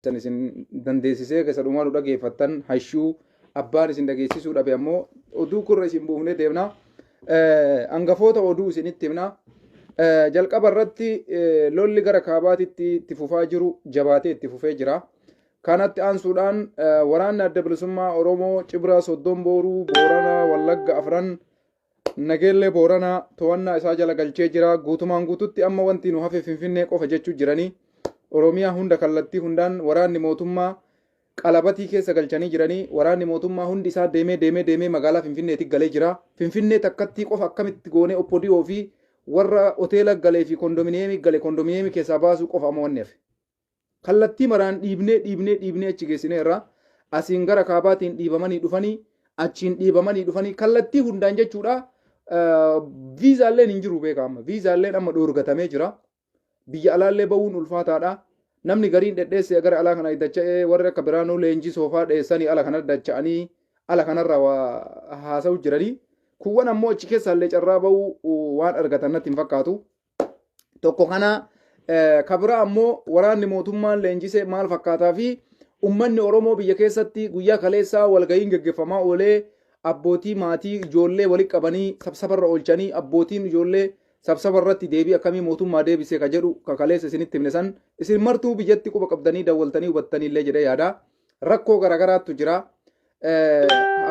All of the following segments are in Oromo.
isin dandeessisee keessa dhumaa nu dhageeffattan hashuu abbaan isin dhageessisuu dhabe ammoo oduu kurra isin buufnee deemna. Hangafoota oduu isinitti himna. Jalqaba irratti lolli gara kaabaatitti itti fufaa jiru jabaatee itti fufee jira. Kanatti aansuudhaan waraanni adda bilisummaa Oromoo Cibraa Soddon Booruu Booranaa Wallagga Afran Nageellee Booranaa to'annaa isaa jala galchee jira. Guutumaan guututti amma wanti nu hafe Finfinnee qofa jechuu jiranii. Oromiyaa hunda kallattii hundaan waraanni mootummaa qalabatii keessa galchanii jiranii. Waraanni mootummaa hundi isaa deemee magaalaa Finfinneetti galee jira. Finfinnee takkatti qofa akkamitti goonee ODDUU fi warra hoteela galee fi kondominiyeemii keessaa baasuu qofa amma wanni hafe. Kallattii maraan dhiibnee achi geessineerra. Asiin gara kaabaatiin dhiibamanii dhufanii achiin dhiibamanii dhufanii kallattii hundaan jechuudha. Viizaalleen hin jiru beekama. Viizaalleen amma dhoorgatamee jira. Biyya alaallee ba'uun ulfaataadha. Namni gariin dhedheessee gara alaa kana dacha'ee warri akka biraanuu leenjii soofaa dheessanii ala kana dacha'anii ala kanarra haasa'u jiranii. Kuwwan ammoo achi keessaallee carraa ba'uu waan argatan natti hin fakkaatu. Tokko kana kabira ammoo waraanni mootummaan leenjisee maal fakkaataa fi ummanni Oromoo biyya keessatti guyyaa kaleessaa walga'iin gaggeeffamaa oolee abbootii maatii ijoollee walitti qabanii sabsabarra oolchanii abbootiin ijoollee sabsabarratti deebii akkamii mootummaa deebisee ka jedhu kakaleessa isinitti himne san isin martuu biyyatti quba qabdanii dawwaltanii hubattanii illee jedhee yaada. Rakkoo garagaraattu jira.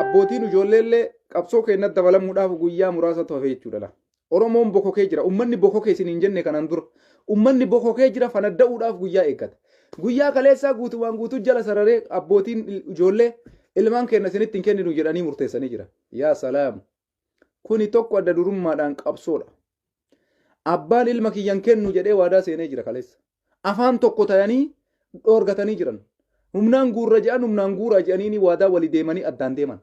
Abbootiin ijoolleellee qabsoo keenyatti dabalamuudhaaf guyyaa muraasa hafe jechuudha. Oromoon bokokee jira. Ummanni bokokee isin hin jenne kanaan dura. Ummanni bokokee jira fanadda'uudhaaf guyyaa eeggata. Guyyaa kaleessaa guutumaan guutuu jala sararee abbootiin ijoollee ilmaan keenya isinitti hin kenninu jedhanii murteessanii jira. Yaa salaam. Kuni tokko adda durummaadhaan qabsoodha. Abbaan ilma kiyyan kennu jedhee waadaa seenee jira kaleessa. Afaan tokko ta'anii dhoorgatanii jiran. Humnaan guurra jedhan humnaan guuraa jedhanii waadaa walii deemanii addaan deeman.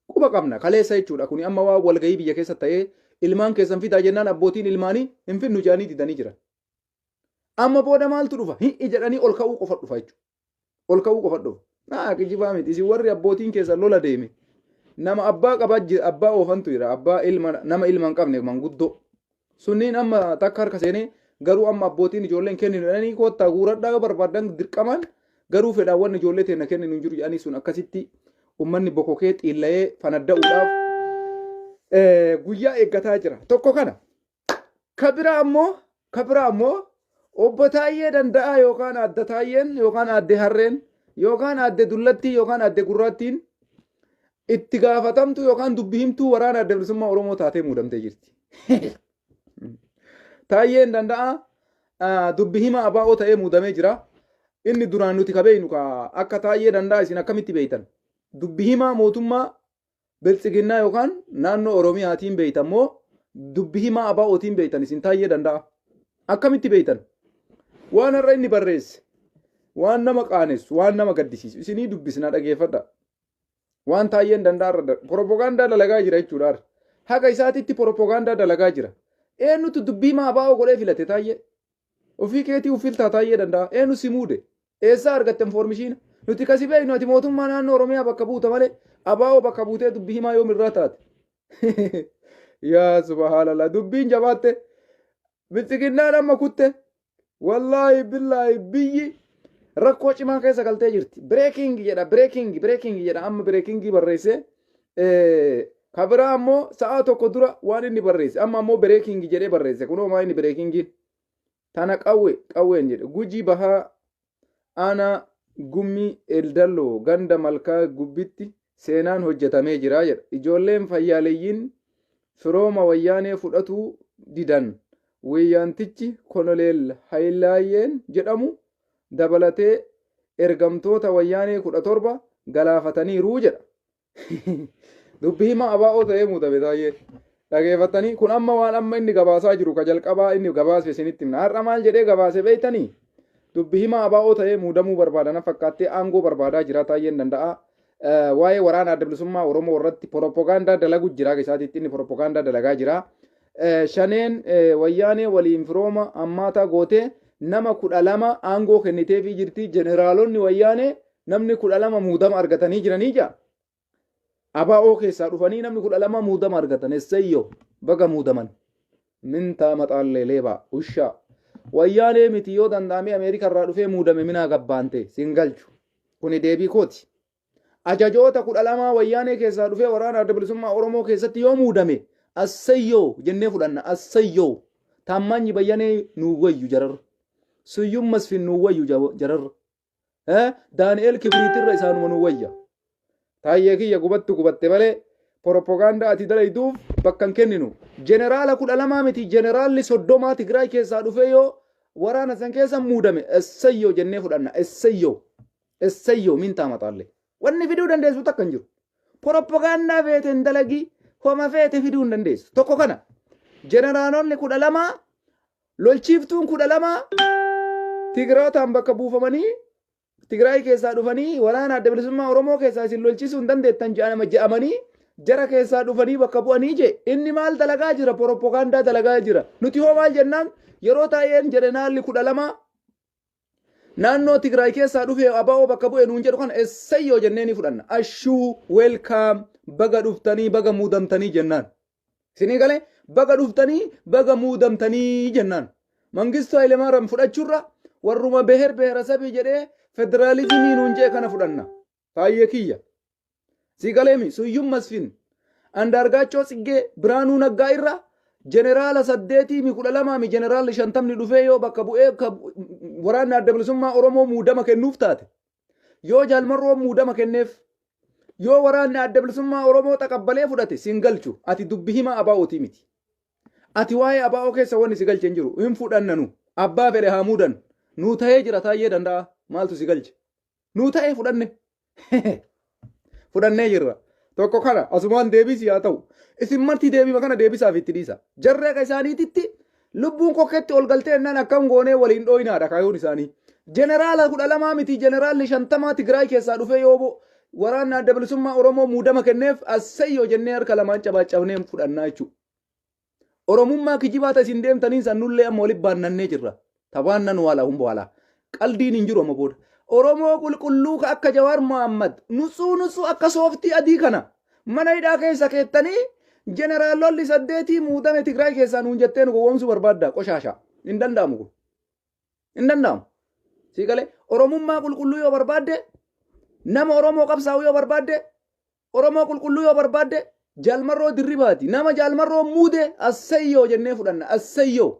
Quba qabna kaleessa jechuudha. Kuni amma waa walgahii biyya keessa ta'ee ilmaan keessan fidaa jennaan abbootiin ilmaanii hin finnu jedhanii didanii jiran. Amma booda maaltu dhufa? Hin jedhanii ol ka'uu qofa dhufa jechuudha. Ol ka'uu qofa dhufa. Naa kijibaa miti. Isin warri abbootiin keessan lola deeme. Nama abbaa qabaa abbaa oofantu jira. Abbaa nama ilma hin qabne manguddoo. Sunniin amma takka harka seenee garuu amma abbootiin ijoolleen kenninu jedhanii koottaa guuradhaa barbaadan dirqaman garuu fedhaawwan ijoollee teenya kenninu hin jiru jedhanii sun akkasitti ummanni bokokee xiilla'ee fanadda'uudhaaf guyyaa eeggataa jira. Tokko kana. Kabira ammoo obbo Taayyee Danda'aa yookaan adda Taayyeen yookaan adde Harreen yookaan adde Dullattii yookaan adde Gurraattiin itti gaafatamtu yookaan dubbi himtuu waraana adda bilisummaa Oromoo taatee muudamtee jirti. Taayyeen Danda'aa dubbi hima abaa'oo ta'ee muudamee jira. Inni duraan nuti kabeeynu akka Taayyee Danda'aa isin akkamitti beeytan? Dubbi himaa mootummaa Biltsiginnaa yookaan naannoo Oromiyaatiin beeytan moo dubbi himaa abaa'ootiin beeytan isin Taayyee Danda'aa? Akkamitti beeytan? Waan har'a inni barreesse, waan nama qaanessu, waan nama gaddisiisu isinii dubbisnaa dhageeffadha. Waan Taayyeen Danda'aa propagaandaa dalagaa jira jechuudha. Haga isaatitti propagaandaa dalagaa jira. Eenyutu dubbii himaa abaa'oo godhee filate Taayyee? Ofii keetii ufiltaa Taayyee Danda'aa. Eenyu si muude? Eessaa argatte informishiina? Nuti kasi beeknu ati mootummaa naannoo Oromiyaa bakka buuta malee abaa'oo bakka buutee dubbii himaa yoom irraa taate? Yaa subhaanallah dubbiin jabaatte Biltsiginnaan amma kutte wallaahi billaahi biyyi rakkoo cimaa keessa galtee jirti. Breaking jedha amma breaking barreesse. Kabira ammoo sa'a tokko dura waan inni barreesse amma ammoo breaking jedhee barreesse kunoo maa inni breaking tana qawween jedhe Gujii Bahaa Aanaa Gummii Eldalloo ganda malkaa gubbitti seenaan hojjetamee jira jedha. Ijoolleen fayyaaleeyyiin firooma wayyaanee fudhatuu didan. Wayyaantichi Konoleel Haayilaayyeen jedhamu dabalatee ergamtoota wayyaanee 17 galaafataniiru jedha. Dubbi himaa abaa'oo ta'ee muudame Taayyee. Dhageeffatanii kun amma waan amma inni gabaasaa jiru ka jalqabaa inni gabaase isinitti himna. Har'a maal jedhee gabaase beeytanii? Dubbi himaa abaa'oo ta'ee muudamuu barbaadana fakkaattee aangoo barbaadaa jira Taayyeen Danda'aa. Waa'ee waraana adda bilisummaa Oromoo irratti propagaandaa dalagu jira isaatitti inni propagaandaa dalagaa jira. Shaneen wayyaanee waliin firooma ammaataa gootee nama 12 aangoo kenniteefii jirti. Jeneraalonni wayyaanee namni 12 muudama argatanii jiranii jira. Abaa'oo keessaa dhufanii namni 12 muudama argatan. Essayyo baga muudaman. Mintaa maxaallee leebaa ushaa. wayyaanee miti yoo danda'ame Ameerikaa irraa dhufee muudame minaa gabbaante siin galchu. Kuni deebii kooti. Ajajoota 12 wayyaanee keessaa dhufee waraana adda bilisummaa Oromoo keessatti yoo muudame assayyoo jennee fudhanna assayyoo. Taammanyi bayyanee nuu wayyu jararra. Suyyum masfin nuu wayyu jararra. Daani'eel Kibriitirra isaanuma nuu wayya. Taayyee kiyya gubatte malee propaganda ati dalayduuf bakka hin kenninu. Jeneraala 12 miti jeneraalli 30 Tigraay keessaa dhufee yoo waraana san keessa muudame assayyoo jennee fudhanna assayyoo. Assayyoo mintaa maxaalle. Wanni fiduu dandeessu takka hin jiru. Propaganda feete hin dalagi homa feete fiduu hin dandeessu. Tokko kana jeneraalonni 12 lolchiiftuun 12 Tigraataan bakka buufamanii Tigraay keessaa dhufanii waraana adda bilisummaa Oromoo keessaa isin lolchiisuu hin dandeettan jedhamanii jara keessaa dhufanii bakka bu'anii je inni maal dalagaa jira propaganda dalagaa jira. Nuti hoo maal jennaan yeroo taa'een jeneraalli 12 naannoo Tigraay keessaa dhufee aba'oo bakka bu'e nuun jedhu kana assayyoo jennee ni fudhanna. Ashuu welkaam baga dhuftanii baga muudamtanii jennaan. Isinii galee baga dhuftanii baga muudamtanii jennaan. Mangistuu Hayilemaariyaam fudhachuurra warruma beerasabii jedhee federaalizimii nuun jee kana fudhanna. Taayyee kiyya. Si galeemi suyyum masfin andaargaachoo tsiggee biraanuu naggaa irra jeneraala 8 mi 12 mi jeneraala 50 dhufee yoo bakka bu'ee waraanni adda bilisummaa Oromoo muudama kennuuf taate yoo jaalmarroo muudama kenneef yoo waraanni adda bilisummaa Oromoo taqabbalee fudhate siin galchu ati dubbi hima abaa'ooti miti. Ati waa'ee abaa'oo keessa wanni si galche hin jiru hin fudhannanu abbaa fedhe haa muudan nuu ta'ee jira taayyee danda'a maaltu si galche nuu ta'ee fudhanne fudhannee jirra. Tokko kana asumaan deebisi haa ta'u. Isin marti deebii kana deebisaaf itti dhiisa. Jarree isaaniititti lubbuun kokkeetti ol galtee ennaan akkam goonee waliin dhooyinaadha kaayoon isaanii. Jeneraala 12 miti jeneraalli 50 Tigraay keessaa dhufee yoo waraanni adda bilisummaa Oromoo muudama kenneef assayyoo jennee harka lamaan cabaacafnee fudhannaa jechuudha. Oromummaa kijibaata isin deemtaniin sannullee amma walitti baannannee jirra. Tabaannan waala humboala. Qaldiin hin jiru amma booda. Oromoo qulqulluu ka akka Jawaar Muhammad nusuu akka sooftii adii kana mana hidhaa keessa keettanii jeneraalonni 8 muudame Tigraay keessaa nuun jettee nu gowwoomsuu barbaadda qoshaasha. Hin danda'amu kun. Hin danda'amu. Si galee Oromummaa qulqulluu yoo barbaadde nama Oromoo qabsaa'u yoo barbaadde Oromoo qulqulluu yoo barbaadde jaalmarroo dirribaati. Nama jaalmarroo muude assayyoo jennee fudhanna assayyoo.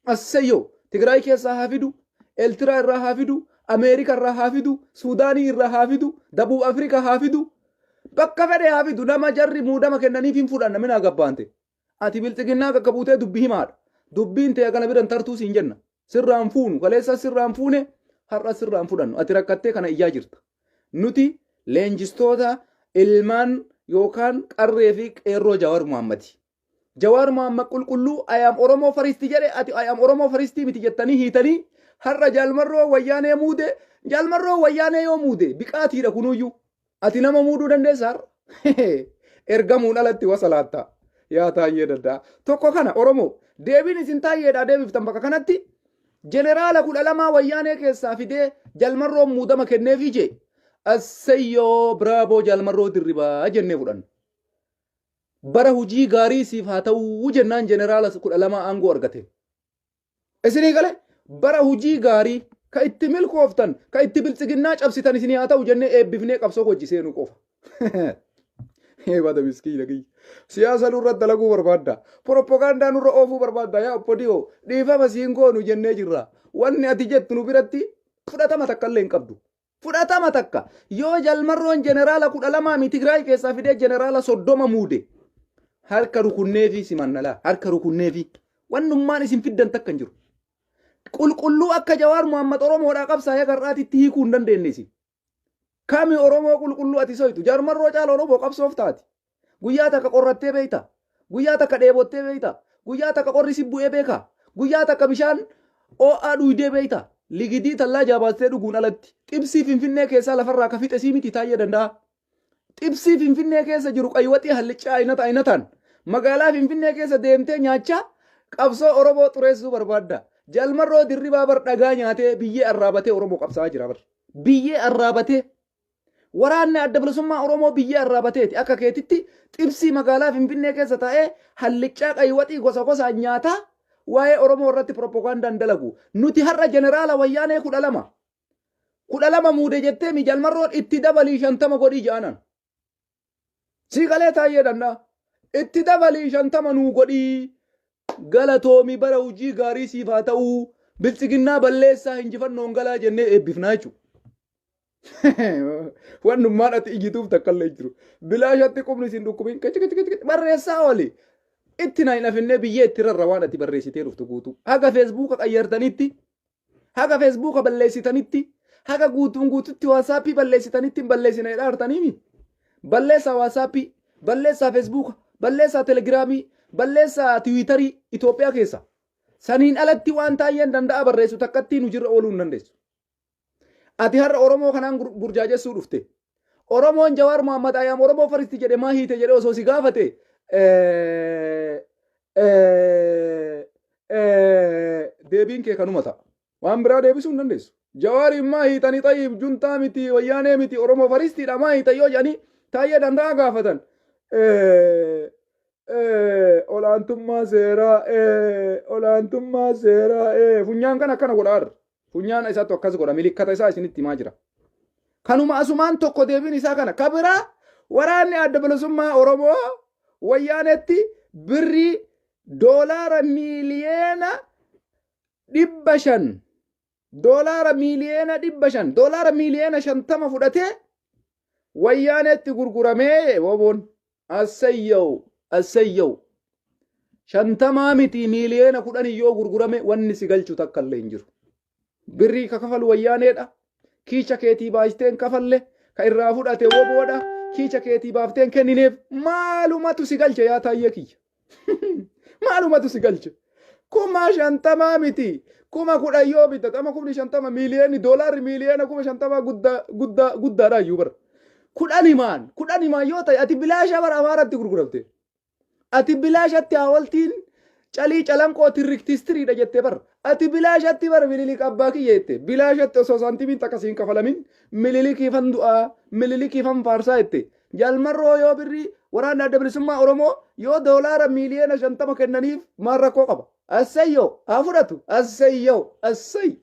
Assayyoo Tigraay keessaa haa fidu Eeltiraa irraa haa fidu Ameerikaa irraa haa fidu Suudaanii irraa haa fidu Dabuub Afrikaa haa fidu bakka fedhe haa fidu nama jarri muudama kennaniif hin fudhanna minaa gabbaante. Ati bilxiginnaa akka buutee dubbii himaadha. Dubbiin ta'e kana biran tartuu siin jenna. Sirraan fuunu kaleessa sirraan fuune har'a sirraan fudhannu. Ati rakkattee kana iyyaa jirta. Nuti leenjistoota ilmaan yookaan qarree fi qeerroo Jawaar Muhammadi. Jawaar Muhammad qulqulluu ayaam Oromoo fariisti jedhe ati ayaam Oromoo fariistii miti jettanii hiitanii har'a jaalmarroo wayyaanee muude jaalmarroo wayyaanee yoo muude biqaatiidha kunuyyuu. Ati nama muuduu dandeessaa ergamuun alatti wasalaatta yaa taayyee daddaa. Tokko kana Oromoo deebiin isin taayyeedhaa deebiftan bakka kanatti jeneraala 12 wayyaanee keessaa fidee jaalmarroo muudama kenneefii jee assayyoo biraaboo jaalmarroo dirribaa jennee fudhanna. Bara hujii gaarii siif haa ta'uu jennaan jeneraala 12 aangoo argate. Isinii galee bara hujii gaarii ka itti milkooftan ka itti biltsiginnaa cabsitan isinii haa ta'u jennee eebbifnee qabsoo hojjisee nu qofa. Heebata miskiina kiyya. Siyaasa nurra dalaguu barbaadda. Propagaandaa nurra oofuu barbaadda. Yaa obbodiyoo dhiifama siin goonu jennee jirra. Wanni ati jettu nu biratti fudhatama takka illee hin qabdu. Fudhatama takka yoo jaalmarroon jeneraala 12 mi Tigraay keessaa fidee jeneraala 30 muude. Harka rukunneefi simannalaa harka rukunneefi wannummaan isin fiddan takka hin jiru. Qulqulluu akka Jawaar Muhammad Oromoodhaa qabsaa'ee garraatitti hiikuu hin dandeenyesi. Kami Oromoo qulqulluu ati soitu jaarmarroo caala Oromoo qabsoof taati. Guyyaa takka qorrattee beeyta. Guyyaa takka dheebottee beeyta. Guyyaa takka qorri si bu'ee beeka. Guyyaa takka bishaan oo'aa dhuydee beeyta. Ligidii tallaa jaabaastee dhuguun alatti. Xibsii Finfinnee keessaa lafarraa ka fixe sii miti taayee danda'a. Xibsii Finfinnee keessa jiru qaywaxii hallichaa ayinataan. Magaalaa Finfinnee keessa deemtee nyaachaa qabsoo Oromoo xureessuu barbaadda. Jaalmarroo dirribaa bar dhagaa nyaatee biyyee arraabatee Oromoo qabsaa jira bar. Biyyee arraabatee waraanni adda bilisummaa Oromoo biyyee arraabateeti akka keetitti xibsii magaalaa Finfinnee keessa taa'ee hallichaa qaywaxii gosa gosaan nyaataa waa'ee Oromoo irratti propagandaan dalagu. Nuti har'a jeneraala wayyaanee 12 muude jettee mi jalmarroon itti dabalii 50 godhii jaanan. Siiqalee taayee danda'a. Itti dabalii 50 nuu godhii galatoomi bara hojii gaarii siif haa ta'uu bilchiginnaa balleessaa injifannoon galaa jennee eebbifnaa jechuudha. Wannummaan ati ijjituuf takkallee jiru. Bilaashatti qubni isin dhukkubiin barreessaa ooli. Itti na hin hafinnee biyyee itti rarra waan ati barreessitee dhuftu guutuu. Haga feesbuuka qayyartanitti, haga feesbuuka balleessitanitti, haga guututti waasaappii balleessitanitti hin balleessine dhaartaniimi. Balleessaa waasaappii, balleessaa feesbuuka, balleessaa telegiraamii, balleessaa tiwiitarii Itoophiyaa keessa. Saniin alatti waan taayeen danda'a barreessu takkatti nu jirra ooluu hin dandeessu. Ati har'a Oromoo kanaan burjaajessuu dhufte. Oromoon Jawaar Mohammad Ayyaam Oromoo faristi jedhe maa hiite jedhe osoo si gaafate deebiin kee kanuma ta'a. Waan biraa deebisuu hin dandeessu. Jawaariin maa hiitanii xayyiif juntaa miti wayyaanee miti Oromoo faristiidha maa hiita yoo jedhanii taayee danda'a gaafatan. Olaantummaa seeraa funyaan kan akkana godhaarra. Funyaan isaatu akkas godha milikkata isaa isinitti himaa jira. Kanuma asumaan tokko deebiin isaa kana kabiraa waraanni adda bilisummaa Oromoo wayyaanetti birrii doolaara miiliyeena 500 doolaara miiliyeena 50 fudhatee wayyaanetti gurguramee woboon assayyaw 50 miti miiliyeena 10 yoo gurgurame wanni si galchu takka illee hin jiru. Birrii ka kafalu wayyaaneedha. Kiicha keetii baasteen kafalle ka irraa fudhate woboodha. Kiicha keetii baafteen kennineef maalumatu si galche yaa taayye kiyya. Maalumatu si galche. 50 miti. 10 yoo bitta tama 50 miiliyeeni doolaarri miiliyeena 50 guddaadha iyyuu bara. 10 yoo ta'e ati bilaasha bara amaaratti gurguramte. Ati bilaashatti hawaltiin calii calanqoo tirriktistiriidha jettee bara. Ati bilaashatti bara mililik abbaa kiyya jette. Bilaashatti osoo saantimiin takkasiin kafalamin mililikiifan du'aa mililikiifan faarsaa jette. Jalmarroo yoo birrii waraana adda bilisummaa Oromoo yoo doolaara miiliyeena 50 kennaniif maal rakkoo qaba. Assayyoo haa fudhatu. Assayyoo assay.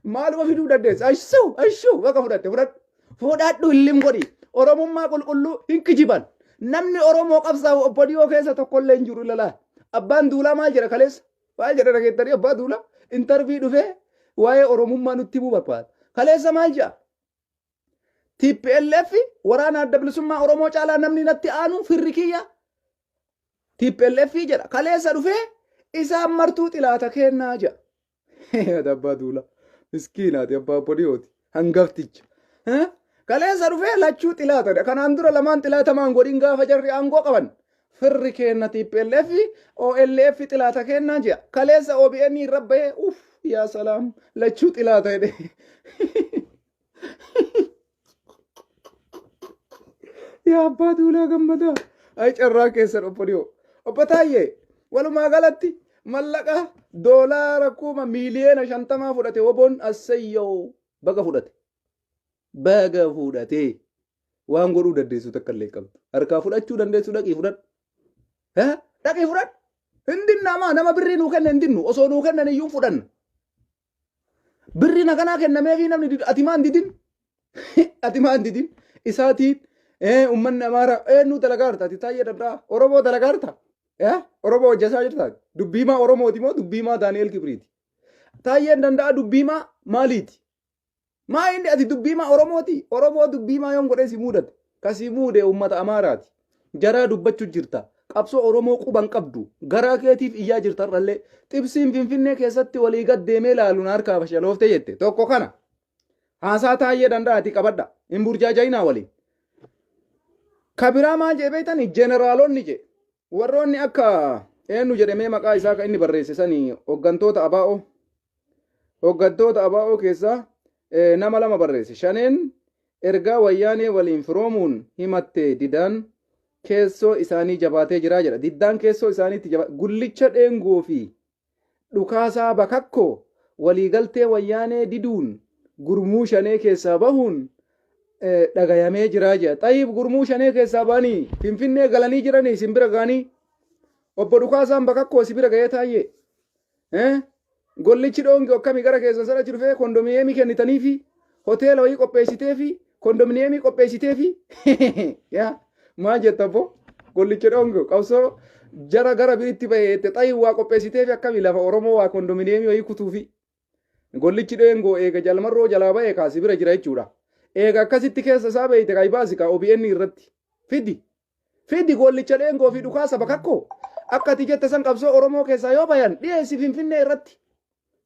Maaluma fiduu dandeessa. Ashuu bakka fudhatte fudhadhu illim godhi. Oromummaa qulqulluu hin kijiban. Namni Oromoo qabsaa'u obbo Dhiyoo keessa tokkollee hin jiru ilaalaa. Abbaan Duulaa maal jedha kaleessa? Maal jedha dhageettanii abbaa Duulaa? Intarvii dhufee waa'ee Oromummaa nutti himuu barbaada. Kaleessa maal jedha? TPLF waraana adda bilisummaa Oromoo caalaa namni natti aanu firri kiyya. TPLF jedha. Kaleessa dhufee isaan martuu xilaata kennaa jedha. Abbaa Duulaa. Miskiinaati abbaa obbo Dhiyooti. Hangafticha. Kaleessa dhufee lachuu xilaatadha. Kanaan dura lamaan xilaatamaan godhin gaafa jarri aangoo qaban. Firri kenna TPLF OLF xilaata kennaa jedha. Kaleessa OBN irra bahee yaa salaam lachuu xilaata jedhe. Yaa abbaa Duulaa gammadaa. Ay carraa keessa obbo Dhiyoo. Obbo Taayyee walumaa galatti mallaqa doolaara 1 miiliyeena 50 fudhate woboon assayyoo baga fudhate. Baga fudhate waan godhuu dandeessu takka illee qabdu. Harkaa fudhachuu dandeessu dhaqii fudhadhu. Dhaqii fudhadhu. Hindin nama birrii nuu kenna hindinnu osoo nuu kennan iyyuu fudhanna. Birrii naganaa kennameefii namni ati maan didin? Ati maan didin? Isaatiin uummanni Amaaraa eenyu dalagaarta? Ati Taayyee danda'a. Oromoo dalagaarta? Oromoo hojjetaa jirtaati. Dubbiimaa Oromooti moo dubbiimaa Daani'el Kibriiti? Taayyeen danda'a dubbiimaa maaliiti? Maa inni ati dubbiimaa Oromooti? Oromoo dubbiimaa yoon godhee si muudate. Kasii muude uummata Amaaraati. Jaraa dubbachuu jirta. Qabsoo Oromoo quban qabdu. Garaa keetiif iyyaa jirtarrallee. Xibsiin Finfinnee keessatti walii gad deemee ilaaluun harkaa fashaloofte jette. Tokko kana. Haasaa Taayyee danda'a ati qabadha. Hin burjaajayinaa waliin. Kabiraa maal jee beektanii jeneraalonni jee. Warroonni akka eenyu jedhamee maqaa isaa kan inni barreesse sanii hooggantoota ABO. Hooggantoota ABO keessaa nama 2 barreesse. Shaneen ergaa wayyaanee waliin firoomuun himatte didaan keessoo isaanii jabaatee jiraa jedha. Diddaan keessoo isaaniitti jabaate. Gullicha dheengoo fi dhukaasaa bakakkoo waliigaltee wayyaanee diduun gurmuu shanee keessaa bahuun dhagayamee jiraa jedha. Xayyib gurmuu shanee keessaa ba'anii Finfinnee galanii jiranii simbira gaanii obbo Dhukaasaan bakakkoo sibira ga'ee taayye gollichi dhoonge akkami gara keessan sana jirfee kondominiyeemii kennitanii fi hoteela wayii qopheessitee fi kondominiyeemii qopheessitee fi yaa maal jetta obbo gollichi dhoonge qabsoo jara gara biritti baheette xayi waa qopheessitee fi akkami lafa Oromoo waa kondominiyeemii wayii kutuu fi gollichi dhoongoo eega jalmarroo jalaa bahee kaasi bira jira jechuudha. Eega akkasitti keessa isaa beeyte kai baasi ka OBN irratti fidi gollicha dhoongoo fi Dhukaasa bakakkoo akka ati jette san qabsoo Oromoo keessaa yoo bayan dhiyeessi Finfinnee irratti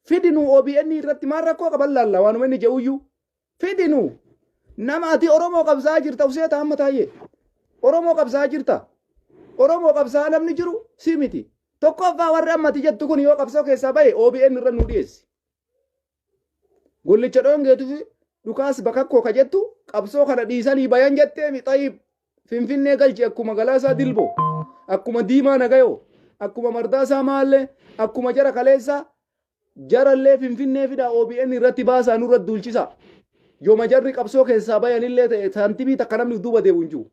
fidi nu OBN irratti maal rakkoo qaban laalla waanuma inni je'uyyuu fidi nu nama ati Oromoo qabsaa jirta useeta amma taayye Oromoo qabsaa jirta Oromoo qabsaa namni jiru si miti tokkoffaa warri amma ati jettu kun yoo qabsoo keessaa baye OBN irra nu dhiyeessi gollicha dhoongeetu fi Dhukaas bakakkoo ka jettu qabsoo kana dhiisanii bayan jettee mixayib Finfinnee galchi akkuma Galaasaa Dilboo akkuma Diimaa Nagayoo akkuma Mardaasaa Maallee akkuma jara Kaleessaa jarallee Finfinnee fida OBN irratti baasaa nurra duulchisa yoo majarri qabsoo keessaa bayanillee ta'e saantibii takka namni duuba deebi'u hin jiru.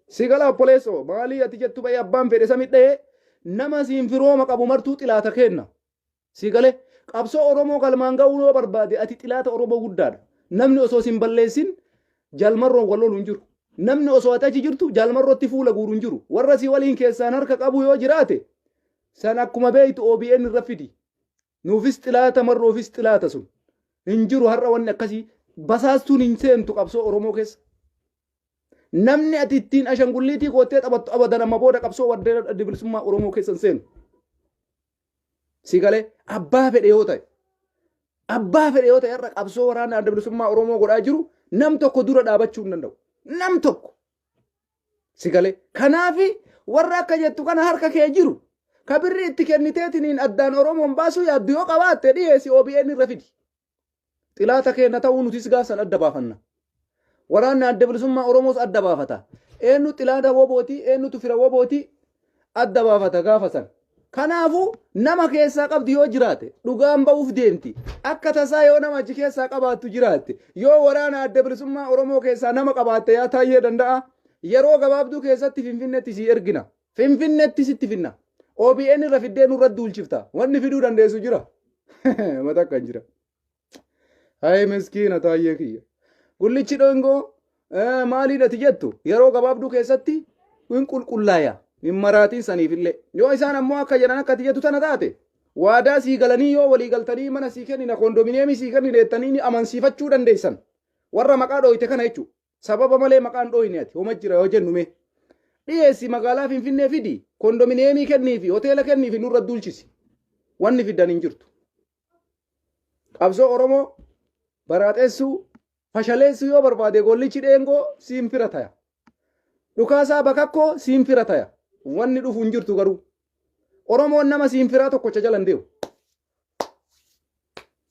Sigala obboleessoo maalii ati jettu bahee abbaan fedhe samidhee nama siin firooma qabu martuu xilaata kenna. Sigale qabsoo Oromoo galmaan ga'uu yoo barbaade ati xilaata Oromoo guddaadha. Namni osoo siin balleessin jalmarroon wal lolu hin jiru. Namni osoo ati achi jirtu jalmarrootti fuula guuru hin jiru. Warra si waliin keessaan harka qabu yoo jiraate san akkuma beeytu OBN irra fidi. Nuufis xilaata marroofis xilaata sun hin jiru har'a wanni akkasii basaastuun hin seentu qabsoo Oromoo keessa. Namni ati ittiin ashangulliitii goottee taphattu abadan amma booda qabsoo waddeen adda bilisummaa Oromoo keessa hin seenu. Sigalee abbaa fedhe yoo ta'e har'a qabsoo waraana adda bilisummaa Oromoo godhaa jiru nam tokko dura dhaabachuu hin danda'u. Nam tokko. Sigalee kanaafi warra akka jettu kana harka kee jiru. Kabirri itti kenniteetiniin addaan Oromoon baasuu yaaddu yoo qabaatte dhiyeessi OBN irra fidi. Xilaata kenna ta'uu nutis gaafsan adda baafanna. Waraanni adda bilisummaa Oromoos adda baafata. Eenyu xilaata wobooti, eenyutu fira wobooti adda baafata gaafasan. Kanaafuu nama keessaa qabdi yoo jiraate dhugaan ba'uuf deemti. Akka tasaa yoo nama achi keessaa qabaattu jiraatte yoo waraana adda bilisummaa Oromoo keessaa nama qabaatte yaa taayyee danda'a. Yeroo gabaabduu keessatti Finfinneetti si ergina. Finfinneetti sitti finna. OBN irra fiddee nurra duulchifta. Wanni fiduu dandeessu jira. Mata kan jira. Hai miskiina taayyee kiyya. Gullichi dhoongoo maaliidha ati jettu yeroo gabaabduu keessatti hin qulqullaaya. Hin maraatiin saniifillee. Yoo isaan ammoo akka jedhan akka ati jettu tana taate waadaa sii galanii yoo walii galtanii mana sii kennina kondominiyeemii sii kennineettanii amansiifachuu dandeessan. Warra maqaa dhooyte kana jechuudha. Sababa malee maqaan dhooyne ati homa jira yoo jennume. Dhiyeessi magaalaa Finfinnee fidi kondominiyeemii kenniifi hoteela kenniifi nurra duulchisi. Wanni fiddan hin jirtu. Qabsoo Oromoo baraaxeessuu fashaleessuu yoo barbaade gollichi dhoongoo siin fira taya. Dhukaasaa bakakkoo siin fira taya. Wanni dhufu hin jirtu garuu. Oromoon nama siin firaa tokkocha jalan deemu.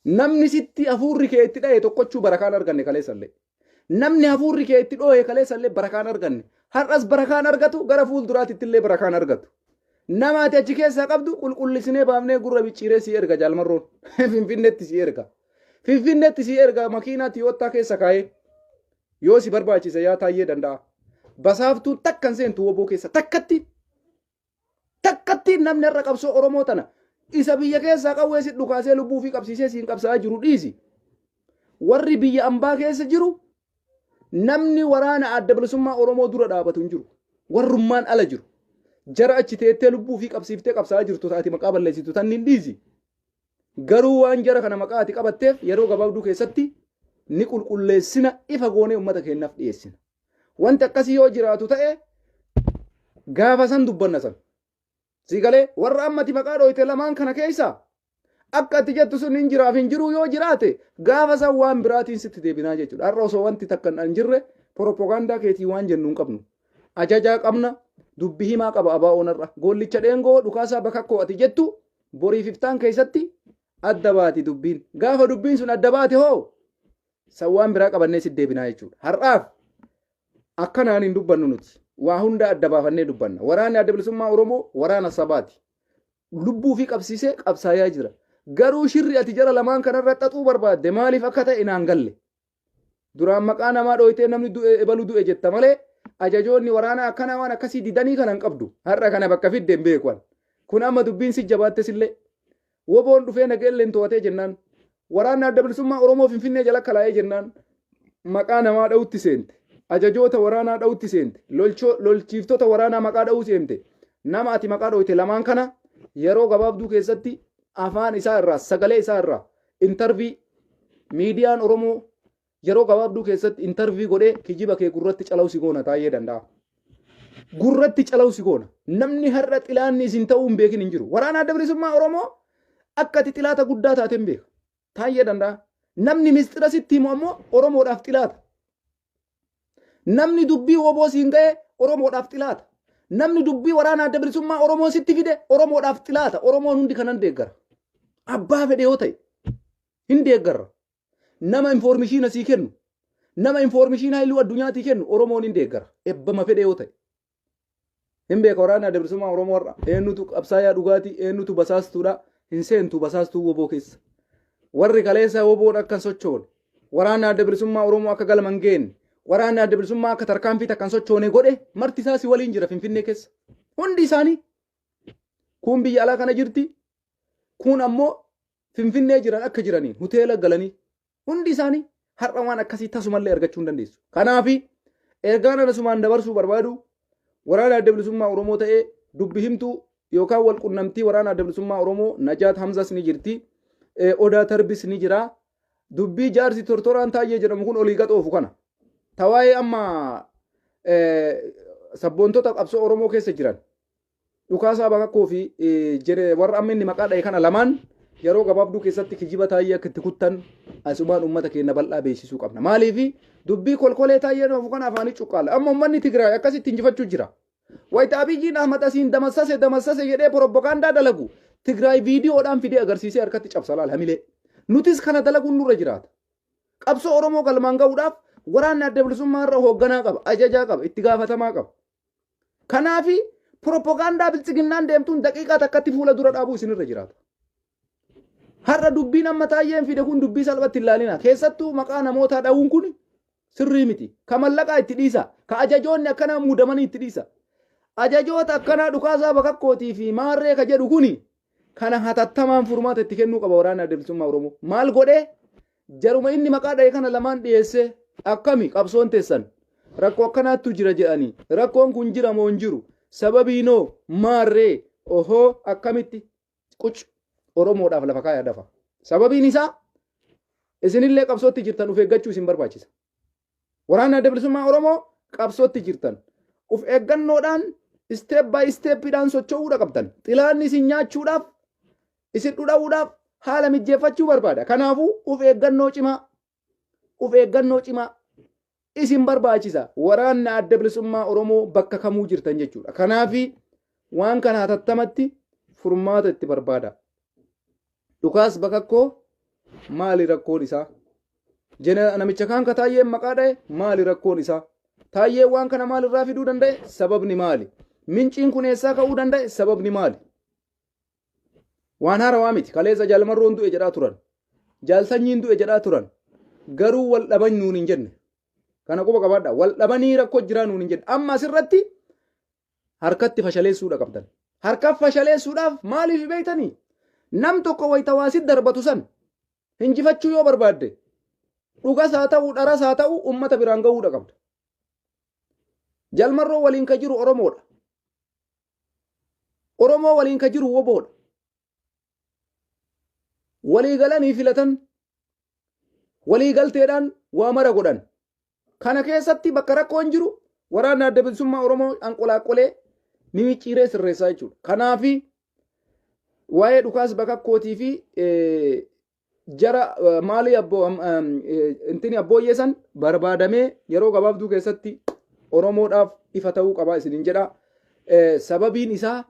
Namni sitti hafuurri kee itti dhaye tokkochuu barakaan arganne kaleessallee. Namni hafuurri kee itti dhooye kaleessallee barakaan arganne. Har'as barakaan argatu gara fuulduraatti illee barakaan argatu. Nama ati achi keessaa qabdu qulqullisinee baafnee gurra bicciiree si erga jaalmarroon. Finfinneetti si erga. Finfinneetti si erga makiinaatti yoottaa keessa kaa'ee yoo si barbaachise yaa taayyee danda'a. Basaaftuu takkan seentu woboo keessa takkatti namni irra qabsoo Oromoo tana isa biyya keessaa qawwee si dhukaasee lubbuu fi qabsiisee siin qabsaa jiru dhiisi. Warri biyya ambaa keessa jiru namni waraana adda bilisummaa Oromoo dura dhaabatu hin jiru. Warrummaan ala jiru. Jara achi teettee lubbuu fi qabsiiftee qabsaa jirtu taati maqaa balleessitu tan hin dhiisi. Garuu waan jara kana maqaa ati qabatteef yeroo gabaabduu keessatti ni qulqulleessina ifa goonee uummata keenyaaf dhiyeessina. Wanti akkasii yoo jiraatu ta'e gaafa san dubbanna san. Sigalee warra ammati maqaa dhooyte lamaan kana keessa akka ati jettu sun hin jiraaf hin jiru yoo jiraate gaafa san waan biraatiin sitti deebinaa jechuudha. Har'a osoo wanti takkan hin jirre propagaandaa keetii waan jennu hin qabnu. Ajajaa qabna dubbi himaa qaba abaa'oonarra. Gollicha dhoongoo dhukaasaa bakakkoo ati jettu boriif iftaan keessatti adda baati dubbiin. Gaafa dubbiin sun adda baate hoo san waan biraa qabannee sitti deebinaa jechuudha. Har'aaf akkanaan hin dubbannu nuti. Waa hunda adda baafannee dubbanna. Waraanni adda bilisummaa Oromoo waraana sabaati. Lubbuu fi qabsiisee qabsaayaa jira. Garuu shirri ati jara lamaan kanarra xaxuu barbaadde maaliif akka ta'e naan galle. Duraan maqaa namaa dhooytee namni du'e ebalu du'e jetta malee ajajoonni waraanaa akkana waan akkasii didanii kanan qabdu har'a kana bakka fidde hin beekwan kun amma dubbiin si jabaatte sillee woboon dhufee nageelleen to'atee jennaan waraanni adda bilisummaa Oromoo Finfinnee jala kalaa'ee jennaan maqaa namaa dha'utti seente ajajoota waraanaa dha'utti seente lolchiiftota waraanaa maqaa dha'uu seente nama ati maqaa dha'uute lamaan kana yeroo gabaabduu keessatti afaan isaa irraa sagalee isaa irraa intarvii miidiyaan Oromoo yeroo gabaabduu keessatti intarvii godhee kijiba kee gurratti cala'u si goona taa'ee danda'a. Gurratti cala'u si goona. Namni har'a xilaanni isin ta'uu hin beekin hin jiru. Waraana adda bilisummaa Oromoo akka ati xilaata guddaa taate hin beeka. Taa'ee danda'a. Namni mistira sitti himu ammoo Oromoodhaaf xilaata. Namni dubbii woboo siin ga'e Oromoodhaaf xilaata. Namni dubbii waraana adda bilisummaa Oromoo sitti fide Oromoodhaaf xilaata. Oromoon hundi kanan deeggara. Abbaa fedhe yoo ta'e hin deeggarra. Nama informeeshiina sii kennu nama informeeshiina hayluu addunyaatii kennu Oromoon hin deeggara. Ebbama fedhe yoo ta'e. Hin beeka waraana adda bilisummaa Oromoo irra eenyutu qabsaayaa dhugaatii eenyutu basaastuudha hin seentu basaastuu woboo keessa. Warri kaleessa woboon akka sochoone waraana adda bilisummaa Oromoo akka galma hin geenne waraana adda bilisummaa akka tarkaanfii takkan sochoone godhe marti isaa si waliin jira Finfinnee keessa. Hundi isaanii kun biyya alaa kana jirti kun ammoo Finfinnee jiran akka jiraniin hoteela galanii hundi isaanii har'a waan akkasii tasumallee argachuu hin dandeessu. Kanaafi ergaan anasumaan dabarsuu barbaadu waraana adda bilisummaa Oromoo ta'ee dubbi himtuu yookaan wal qunnamtii waraana adda bilisummaa Oromoo Najaat Hamzas ni jirti. Odaa Tarbis ni jira. Dubbii jaarsi tortoraan taa'ee jedhamu kun olii gaxoofu kana. Tawaayee amma sabboontota qabsoo Oromoo keessa jiran dhukaasaa bakakkoo fi warra amma inni maqaa dha'e kana lamaan yeroo gabaabduu keessatti kijiba taa'ee akka itti kuttan asumaan uummata keenya bal'aa beeksisuu qabna. Maaliif dubbii kolkolee taa'ee dhufu kana afaanii cuqqaala. Amma uummanni Tigraay akkasitti injifachuu jira. Wayita Abiyyiin Ahmad asiin damassase jedhee propagaandaa dalagu Tigraay viidiyoodhaan fidee agarsiisee harkatti cabsa laal hamilee. Nutis kana dalaguun nurra jiraata. Qabsoo Oromoo galmaan ga'uudhaaf waraanni adda bilisummaa irra hoogganaa qaba, ajajaa qaba, itti gaafatamaa qaba. Kanaafi propagaandaa bilchiginnaan deemtuun daqiiqaa takkatti fuula dura dhaabuu isinirra jiraata. Har'a dubbiin amma taa'een fide kun dubbii salphatti ilaalina. Keessattuu maqaa namootaa dha'uun kun sirrii miti. Ka mallaqaa itti dhiisa. Ka ajajoonni akkanaa muudamanii itti dhiisa. Ajajoota akkanaa dhukaasaa bakakkootii fi maarree ka jedhu kuni kana hatattamaan furmaata itti kennuu qaba waraana adda bilisummaa Oromoo. Maal godhee jaruma inni maqaa dha'e kana lamaan dhiyeessee akkami qabsoon teessan rakkoo akkanaattu jira jedhanii rakkoon kun jira moo hin jiru sababiinoo maarree ohoo akkamitti quc Oromoodhaaf lafa kaayaa dafa. Sababiin isaa isinillee qabsootti jirtan uf eeggachuu isin barbaachisa. Waraana adda bilisummaa Oromoo qabsootti jirtan uf eeggannoodhaan step by stepidhaan socho'uudha qabdan. Xilaanni isin nyaachuudhaaf isin dhudha'uudhaaf haala mijjeeffachuu barbaada. Kanaafuu uf eeggannoo cimaa isin barbaachisa. Waraanni adda bilisummaa Oromoo bakka kamuu jirtan jechuudha. Kanaafi waan kana hatattamatti furmaata itti barbaada. Dhukaas bakakkoo maali rakkoon isaa? Namicha kaan ka taa'ee maqaa dha'e maali rakkoon isaa? Taa'ee waan kana maalirraa fiduu danda'e? Sababni maali? Minciin kun eessaa ka'uu danda'e? Sababni maali? Waan haarawaa miti. Kaleessa jaalmarroon du'e jedhaa turan. Jaalsanyiin du'e jedhaa turan. Garuu wal dhaban nuun hin jenne. Kana quba qabaadha. Wal dhabanii rakkoo jiraa nuun hin jenne. Amma asirratti harkatti fashaleessuudha qabdan. Harka fashaleessuudhaaf maaliif beektanii? Nam tokko wayita waasit darbatu san injifachuu yoo barbaadde dhugas haa ta'u dharas haa ta'u ummata biraan ga'uudha qabda. Jalmarroo waliin ka jiru Oromoodha. Oromoo waliin ka jiru woboodha. Walii galanii filatan walii galteedhaan waa mara godhan. Kana keessatti bakka rakkoon jiru waraana adda bilisummaa Oromoo anqolaaqolee mimicciiree sirreessaa jechuudha. Kanaafi waa'ee dhukaas bakakkootii fi jara maalii intini abbooyyeessan barbaadamee yeroo gabaabduu keessatti Oromoodhaaf ifa ta'uu qaba isiniin jedha. Sababiin isaa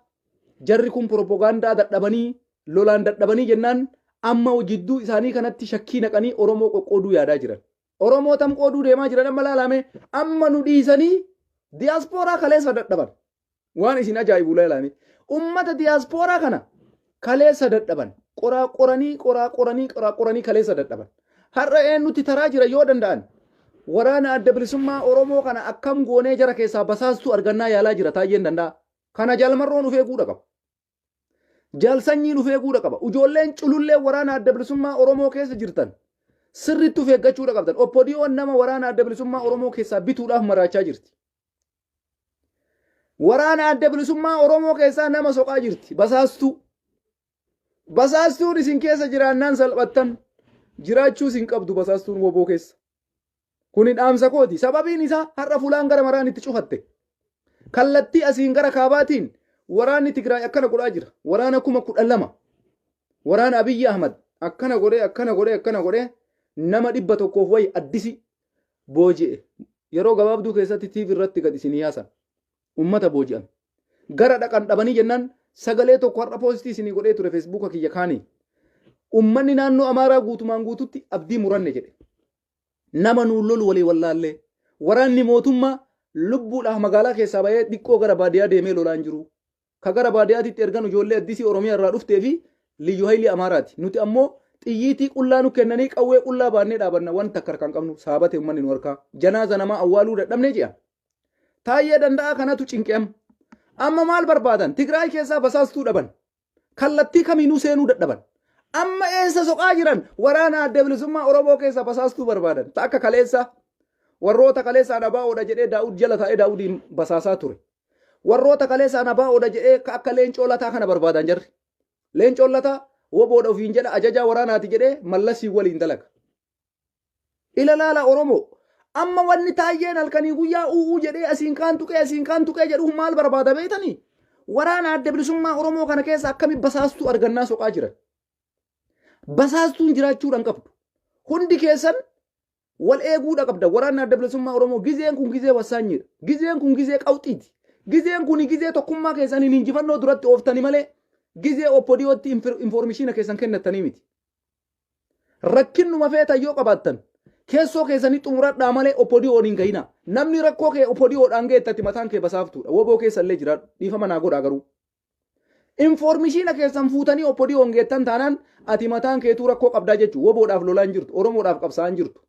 jarri kun propagaandaa dadhabanii lolaan dadhabanii jennaan amma jidduu isaanii kanatti shakkii naqanii Oromoo qoqqooduu yaadaa jiran. Oromoo tam qooduu deemaa jiran amma laalame amma nu dhiisanii diyaaspooraa kaleessa dadhaban. Waan isin ajaa'ibu laalame ummata diyaaspooraa kana kaleessa dadhaban qoranii kaleessa dadhaban. Har'a eenyutti taraa jira yoo danda'an waraana adda bilisummaa Oromoo kana akkam goonee jara keessaa basaastu argannaa yaalaa jira taayyeen danda'a. Kana jaalmarroon dhufee guudha qaba. Jaalsanyiin dhufee guudha qaba. Ijoolleen culullee waraana adda bilisummaa Oromoo keessa jirtan sirriitti dhufee eeggachuudha qabdan. ODDUU'n nama waraana adda bilisummaa Oromoo keessaa bituudhaaf maraachaa jirti. Waraana adda bilisummaa Oromoo keessaa nama soqaa jirti. Basaastuu. Basaastuun isin keessa jiraannaan salphattan jiraachuu isin qabdu basaastuun woboo keessa. Kuni dhaamsa kooti. Sababiin isaa har'a fulaan gara maraan itti cufatte. Kallattii asiin gara kaabaatiin waraanni Tigraay akkana godhaa jira. Waraana 12,000. Waraana Abiyyi Ahmad akkana godhee nama 100 wayi addisi booji'e. Yeroo gabaabduu keessatti TV irratti gad isin yaasan. Ummata booji'an. Gara dhaqan dhabanii jennaan sagalee tokko har'a poostii isinii godhee ture Facebook kiyya kaanii. Ummanni naannoo Amaaraa guutumaan guututti abdii muranne jedhe. Nama nuun lolu walii wallaallee. Waraanni mootummaa lubbuudhaaf magaalaa keessaa bahee dhiqqoo gara baadiyyaa deemee lolaan jiru. Ka gara baadiyyaatitti ergan ijoollee addisii Oromiyaa irraa dhuftee fi Liyyuu Haayilii Amaaraati. Nuti ammoo xiyyiitii qullaa nu kennanii qawwee qullaa baannee dhaabanna wanta akka harkaan qabnu saabate uummanni nu harkaa. Janaaza namaa awwaaluu dadhabnee ji'a. Taayyee danda'a kanatu cinqeem. Amma maal barbaadan? Tigraay keessaa basaastuu dhaban. Kallattii kamiinuu seenuu dadhaban. Amma eessa soqaa jiran? Waraana adda bilisummaa Oromoo keessaa basaastuu barbaadan. Ta akka kaleessa warroota kaleessa Abaa'oodha jedhee Daawud jala taa'ee Daawudiin basaasaa ture. Warroota kaleessa Abaa'oodha jedhee akka leencoo lataa kana barbaadan jarri. Leencoo lataa woboodha ofiin jedha ajajaa waraanaati jedhee mallasii waliin dalaga. Ilalaala Oromoo. Amma wanni taayyeen halkanii guyyaa u'uu jedhee asiin kaan tuqee jedhu maal barbaada beektanii? Waraana adda bilisummaa Oromoo kana keessa akkami basaastuu argannaa soqaa jiran. Basaastuun jiraachuudhaan qabdu. Hundi keessan wal eeguudha qabda. Waraana adda bilisummaa Oromoo gizeen kun gizee wasaanyiidha. Gizeen kun gizee qawxiiti. Gizeen kun gizee tokkummaa keessaniin injifannoo duratti ooftanii malee gizee ODDUU'tti informeeshina keessan kennattanii miti. Rakkinnuma feetan yoo qabaattan keessoo keessanii xumuradhaa malee ODDUU'n hin gahina. Namni rakkoo kee ODDUU'dhaan geettatti mataan kee basaaftuudha. Woboo keessallee jiraadhu. Dhiifama naa godhaa garuu. Informeeshina keessan fuutanii ODDUU'n geettan taanaan ati mataan keetuu rakkoo qabdaa jechuudha. Woboodhaaf lolaan jirtu. Oromoodhaaf qabsaa'an jirtu.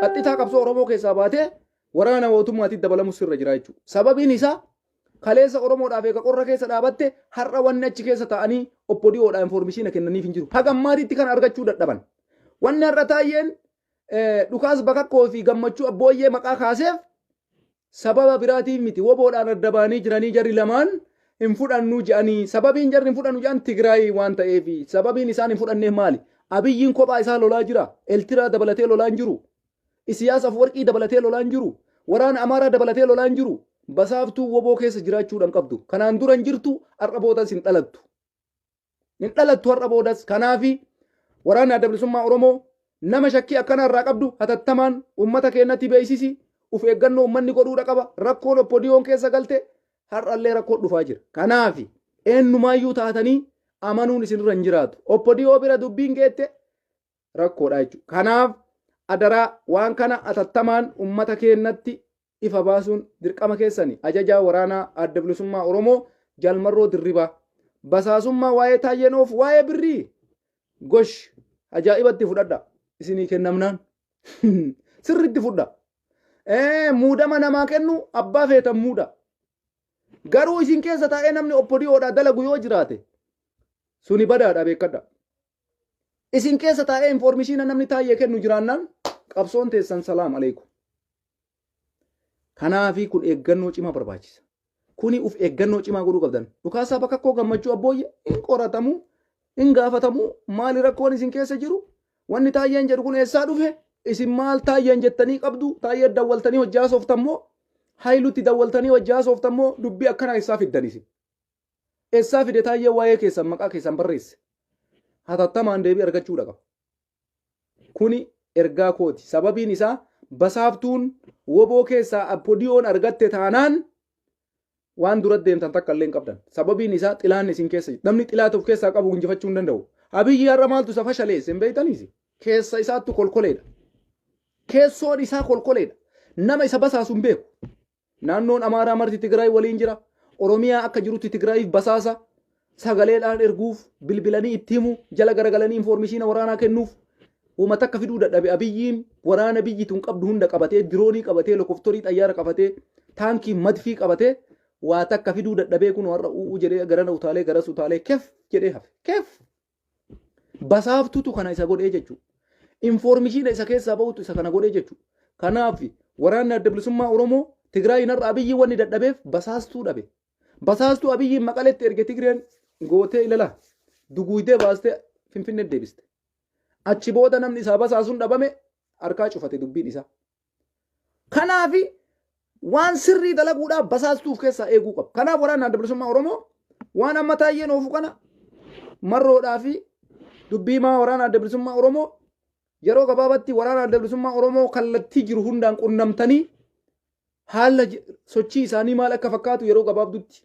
Qaxxitaa qabsoo Oromoo keessaa baatee waraana mootummaatiif dabalamu sirra jira jechuudha. Sababiin isaa kaleessa Oromoodhaaf eega qorra keessa dhaabatte har'a wanni achi keessa ta'anii ODDUU'dhaan informeeshina kennaniif hin jiru. Hagammaatiitti kan argachuu dadhaban. Wanni har'a taayyeen dhukaas bakakkoo fi gammachuu abbooyyee maqaa kaaseef sababa biraatiif miti. Woboodhaan adda baanii jiranii jarri lamaan hin fudhannu jedhanii sababiin jarri hin fudhannu jedhan Tigraay waan ta'eef sababiin isaan hin fudhanneef maali? Abiyyiin kophaa isaa lolaa jira. Eltiraa dabalatee lolaan hin jiru. Isiyaas Afwarqii dabalatee lolaan hin jiru. Waraana Amaaraa dabalatee lolaan hin jiru. Basaaftuu woboo keessa jiraachuudhaan qabdu. Kanaan dura hin jirtu har'a boodas hin dhalattu. Hin dhalattu har'a boodas. Kanaafi waraana adda bilisummaa Oromoo nama shakkii akkana irraa qabdu hatattamaan uummata keenyatti beeksisi. Uf eeggannoo uummanni godhuudha qaba. Rakkoon ODDUU'n keessa galte har'allee rakkoon dhufaa jira. Kanaafi eenyumaayyuu taatanii amanuun isinirra hin jiraatu. ODDUU bira dubbiin geette rakkoodha jechuudha. Kanaaf adaraa waan kana hatattamaan uummata keenyatti ifa baasuun dirqama keessanii ajajaa waraanaa adda bilisummaa Oromoo Jaalmarroo Dirribaa basaasummaa waa'ee taayyeenoof waa'ee birrii gosh ajaa'ibatti fudhadha isinii kennamnaan sirritti fudha. Muudama namaa kennu abbaa feetan muuda. Garuu isin keessa taa'ee namni ODDUU'dhaa dalagu yoo jiraate suni badaadha beekadha. Isin keessa taa'ee informeeshina namni taayyee kennu jiraannaan qabsoon teessan salaam aleekum. Kanaafi kun eeggannoo cimaa barbaachisa. Kuni uf eeggannoo cimaa godhuu qabdan. Dhukaasaa bakakkoo gammachuu abbooyye hin qoratamu, hin gaafatamu maali rakkoon isin keessa jiru? Wanni taayyeen jedhu kun eessaa dhufe? Isin maal taayyeen jettanii qabdu? Taayyee dawwaltanii hojjaa sooftammoo? Haayilutti dawwaltanii hojjaa sooftammoo dubbii akkanaa eessaa fiddan isin? Eessaa fide taayyee waa'ee keessan maqaa keessan barreesse. Hatattamaan deebii argachuudha qaba. Kuni ergaa kooti. Sababiin isaa basaaftuun woboo keessaa ODDUU'n argatte taanaan waan dura deemtan takka illee hin qabdan. Sababiin isaa xilaan isin keessa namni xilaa of keessaa qabu injifachuu hin danda'u. Abiyyi har'a maaltu isa fashaleesse hin beektaniisi? Keessa isaattu kolkoleedha. Keessoon isaa kolkoleedha. Nama isa basaasu hin beeku. Naannoon Amaaraa marti Tigraay waliin jira. Oromiyaa akka jirutti Tigraayiif basaasa. Sagaleedhaan erguuf bilbilanii itti himu jala garagalanii informeeshina waraanaa kennuuf Uma takka fiduu dadhabe abiyyiin waraana biyyi tun qabdu hunda qabatee diroonii qabatee lokoftorii xayyaara qabatee taankii madfii qabatee waa takka fiduu dadhabee kun warra u'uu jedhee garana utaalee garas utaalee kef jedhee hafe kef basaaftutu kana isa godhee jechuudha. Informeeshiina isa keessaa bahutu isa kana godhee jechuudha. Kanaaf waraanni adda bilisummaa Oromoo Tigraay narra abiyyi wanni dadhabeef basaastuu dhabe. Basaastuu abiyyiin maqaletti erge Tigreen gootee ilala duguudee baastee Finfinnee deebiste. Achi booda namni isaa basaasuun dhabame harkaa cufate dubbiin isaa. Kanaaf waan sirrii dalaguudhaaf basaastuuf keessaa eeguu qaba. Kanaaf waraanni adda bilisummaa Oromoo waan amma taayyeen oofu kana marroodhaa fi dubbii maa waraana adda bilisummaa Oromoo yeroo gabaabatti waraana adda bilisummaa Oromoo kallattii jiru hundaan qunnamtanii haala sochii isaanii maal akka fakkaatu yeroo gabaabdutti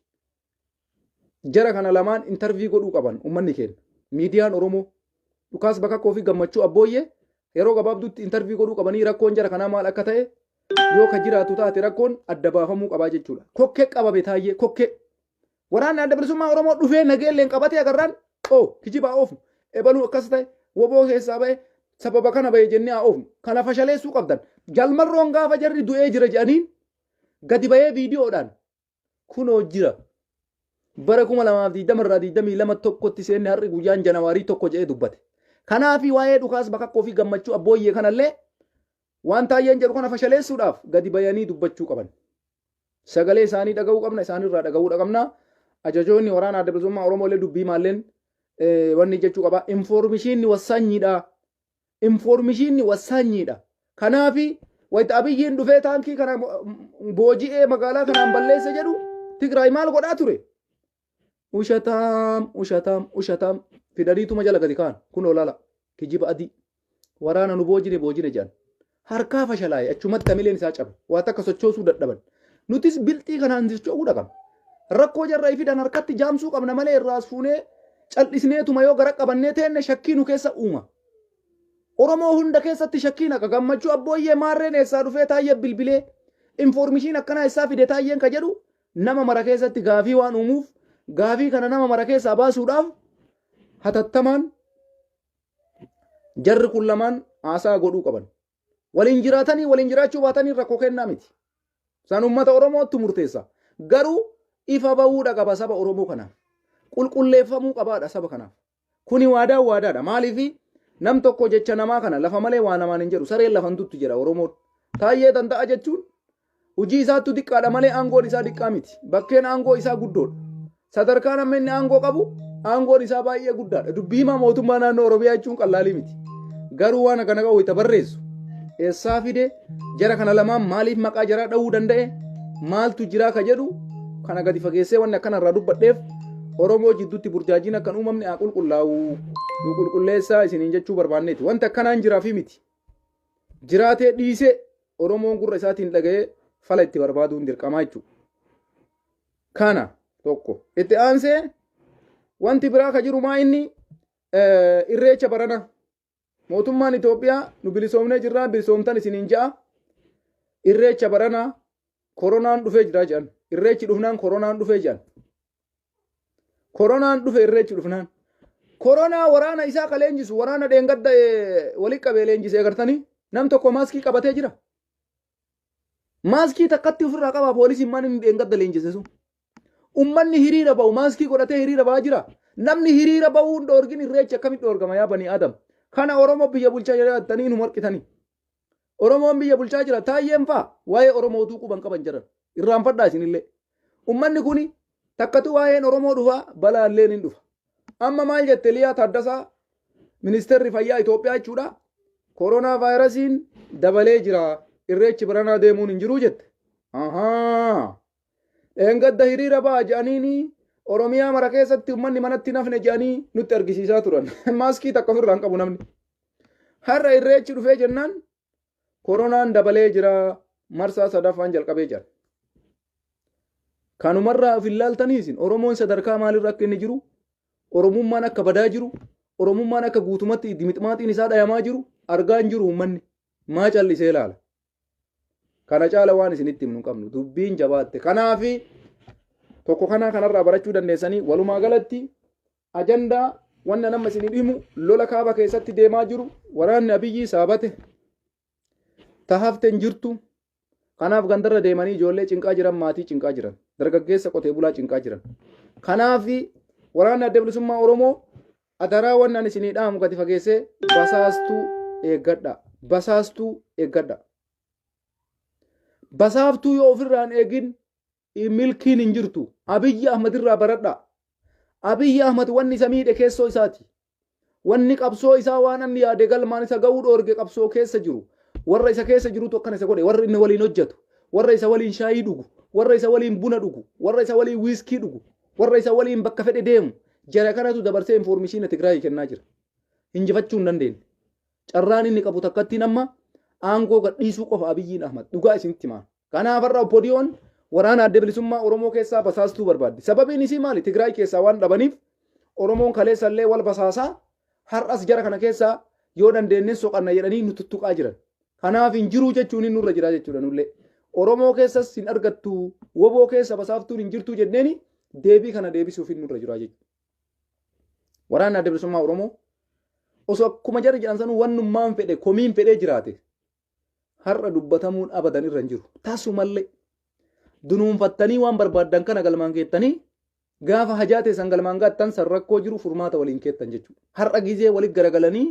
jara kana lamaan intarvii godhuu qaban uummanni keenya. Miidiyaan Oromoo dhukaas bakka koofi gammachuu abbooyyee yeroo gabaabdutti intarvii godhuu qabanii rakkoon jara kanaa maal akka ta'e yoo ka jiraatu taate rakkoon adda baafamuu qabaa jechuudha. Kokkee qababe taayee kokkee waraanni adda bilisummaa Oromoo dhufee nageelleen qabatee agarraan kijibaa oofu ebaluu akkas ta'e woboo keessaa ba'e sababa kana ba'e jennee haa oofu kana fashaleessuu qabdan. Jalmarroon gaafa jarri du'ee jira jedhaniin gadi ba'ee viidiyoodhaan kunoo jira. Bara 2020 irraa 22 tokkotti seenne har'i guyyaan Janawaarii tokko jedhee dubbate. Kanaafi waa'ee dhukaas bakka koofi gammachuu abbooyyee kanallee waan taayyeen jedhu kana fashaleessuudhaaf gadi bayanii dubbachuu qaban. Sagalee isaanii dhaga'uu qabna, isaanirraa dhaga'uu qabna. Ajajoonni waraana adda bilisummaa Oromoolee dubbii maalleen wanni jechuu qaba. Informeeshinni wasaanyiidha. Informeeshinni wasaanyiidha. Kanaafi wayita abiyyiin dhufee taankii kana booji'ee magaalaa kanaan balleessa jedhu Tigraay maal godhaa ture? Ushatam fidaniituma jala gadi kaan kun olaala kijiba adii waraana nu boojine jedhan harkaa fashalaa'e achumatti hamileen isaa cabe waa takka sochoosuu dadhaban nutis bilxii kanaan socho'uu dhaqam rakkoo jarra ifidan harkatti jaamsuu qabna malee irraas fuunee cal'isneetuma yoo gara qabannee teenne shakkii nu keessa uuma. Oromoo hunda keessatti shakkii naqa gammachuu abbooyyee maarreen eessaa dhufee taayyee bilbilee informeeshiin akkanaa isaa fide taayyeen ka jedhu nama mara keessatti gaafii waan uumuuf gaafii kana nama mara keessaa baasuudhaaf hatattamaan jarri kun lamaan haasaa godhuu qaban. Waliin jiraatanii waliin jiraachuu baatanii rakkoo kennaa miti. Isaan uummata Oromootti murteessa. Garuu ifa bahuudha qaba saba Oromoo kanaaf. Qulqulleeffamuu qabaadha saba kanaaf. Kuni waadaadha. Maaliif nam tokko jecha namaa kana lafa malee waa namaan hin jedhu sareen lafantutti jira Oromoon. Taayyee danda'a jechuun hojii isaattu xiqqaadha malee aangoon isaa xiqqaa miti. Bakkeen aangoo isaa guddoodha. Sadarkaan amma inni aangoo qabu aangoon isaa baay'ee guddaadha. Dubbii himaa mootummaa naannoo Oromiyaa jechuun qallaalii miti. Garuu waan akkana qabu itti barreessu. Eessaa fide jara kana lamaan maaliif maqaa jaraa dha'uu danda'e maaltu jiraa ka jedhu kana gadi fageessee wanni akkanarraa dubbadheef Oromoo jidduutti burjaajiin akkan uumamne haa qulqullaa'u nu qulqulleessaa isiniin jechuu barbaanneeti. Wanti akkanaan jiraafi miti. Jiraatee dhiisee Oromoon gurra isaatiin dhaga'ee fala itti barbaaduun dirqamaa jechuudha. Kana tokko itti aansee wanti biraa ka jiru maa inni irreecha barana mootummaan Itoophiyaa nu bilisoomnee jirraa bilisoomtan isiniin ja'a irreecha barana koronaan dhufee jira jedhan irreechi dhufnaan koronaan dhufee jedhan koronaan dhufe irreechi dhufnaan koronaa waraana isaa ka leenjisu waraana dheengadda walitti qabee leenjisee agartanii nam tokko maaskii qabatee jira maaskii takkatti ofirraa qaba poolisiin maan inni dheengadda leenjise sun ummanni hiriira ba'u maaskii godhatee hiriira ba'aa jira namni hiriira ba'uun dhoorgin irreechi akkamitti dhoorgama yaa banii Adam kana Oromoo biyya bulchaa jiraatanii nu marqitanii Oromoon biyya bulchaa jira taayyeen faa waa'ee Oromootuu quban qaban jiran irraanfadhaa isinillee ummanni kuni takkatu waa'een Oromoo dhufa balaalleen hin dhufa amma maal jette Liyaa Taaddasaa ministeerri fayyaa Itoophiyaa jechuudha koronaa vaayirasiin dabalee jira irreechi baranaa deemuun hin jiru jette engadda hiriira ba'a jedhaniini Oromiyaa mara keessatti ummanni manatti nafne jedhanii nutti argisiisaa turan maaskii takka ofirraan qabu namni har'a irreechi dhufee jennaan koronaan dabalee jira marsaa sadaffaan jalqabee jira kanumarraa of ilaaltaniisin Oromoon sadarkaa maalirra akka inni jiru Oromummaan akka badaa jiru Oromummaan akka guutumatti dimixmaaxiin isaa dhayamaa jiru argaa hin jiru ummanni maa callisee ilaala kana caala waan isinitti himnu qabnu dubbiin jabaatte kanaafi tokko kanarraa barachuu dandeessanii walumaa galatti ajandaa wanna nama isin himu lola kaaba keessatti deemaa jiru waraanni Abiyyi saabate tahaften jirtu kanaaf gandarra deemanii ijoollee cinqaa jiran maatii cinqaa jiran dargaggeessa qotee bulaa cinqaa jiran kanaaf waraanni adda bilisummaa Oromoo adaraa wannan isinii dhaamu gadi fageessee basaastuu eeggadha basaaftuu yoo ofirraan eegin milkiin hin jirtu Abiyyi Ahmad irraa baradha Abiyyi Ahmad wanni samiidhe keessoo isaati wanni qabsoo isaa waan inni yaade galmaan isa ga'uu dhoorge qabsoo keessa jiru warra isa keessa jirutu akkana isa godhe warra inni waliin hojjetu warra isa waliin shaayii dhugu warra isa waliin buna dhugu warra isa waliin wiiskii dhugu warra isa waliin bakka fedhe deemu jara kanatu dabarsee informeeshinii Tigraay kennaa jira injifachuu hin dandeenye carraan inni qabu takkatti nama aangoo gadhiisuu qofa Abiyyiin Ahmad dhugaa isinitti himaa kanaaf har'a obbodiyoon waraana adda bilisummaa Oromoo keessaa basaastuu barbaadde sababiin isii maali Tigraay keessaa waan dhabaniif Oromoon kaleessallee wal basaasaa har'as jara kana keessaa yoo dandeenye soqanna jedhanii nu tuttuqaa jiran kanaaf hin jiruu jechuun hin nurra jira jechuudha nullee Oromoo keessas hin argattu woboo keessa basaaftuun hin jirtu jenneeni deebii kana deebisuuf hin nurra jira jechuudha waraana adda bilisummaa Oromoo osoo akkuma jara jedhan sanuu wannummaan fedhe komiin fedhee jiraate har'a dubbatamuun abadan irra hin jiru taasumallee dunuunfattanii waan barbaaddan kana galmaan keettanii gaafa hajaate san galmaan gaattan san rakkoo jiru furmaata waliin keettan jechuudha har'a gizee walitti garagalanii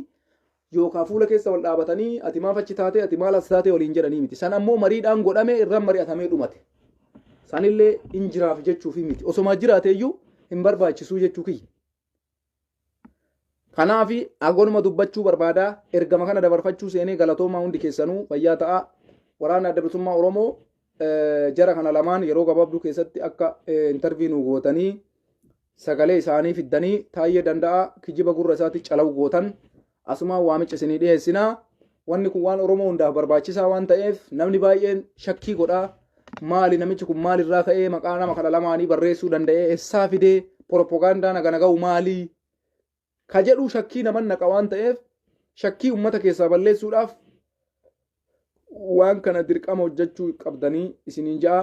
yookaan fuula keessa wal dhaabatanii ati maaf achi taate ati maal as taate waliin jedhanii miti san ammoo mariidhaan godhame irraan mari'atamee dhumate sanillee injiraaf jechuufi miti osoma jiraate iyyuu hin barbaachisuu jechuu kiyya kanaafi agonuma dubbachuu barbaadaa ergama kana dabarfachuu seenee galatoomaa hundi keessanuu fayyaa ta'a waraana adda bilisummaa Oromoo jara kana lamaan yeroo gabaabduu keessatti akka interviinuu gootanii sagalee isaanii fiddanii taayee danda'a kijiba gurra isaatti calawu gootan asuma waamicha isinii dhiyeessinaa wanni kun waan Oromoo hundaaf barbaachisaa waan ta'eef namni baay'een shakkii godhaa maali namichi kun maalirraa ka'ee maqaa nama kana lamaanii barreessuu danda'ee eessaa fidee propagaandaa nagana ga'u maalii ka jedhu shakkii naman naqa waan ta'eef shakkii ummata keessaa balleessuudhaaf waan kana dirqama hojjechuu qabdanii isiniin ja'a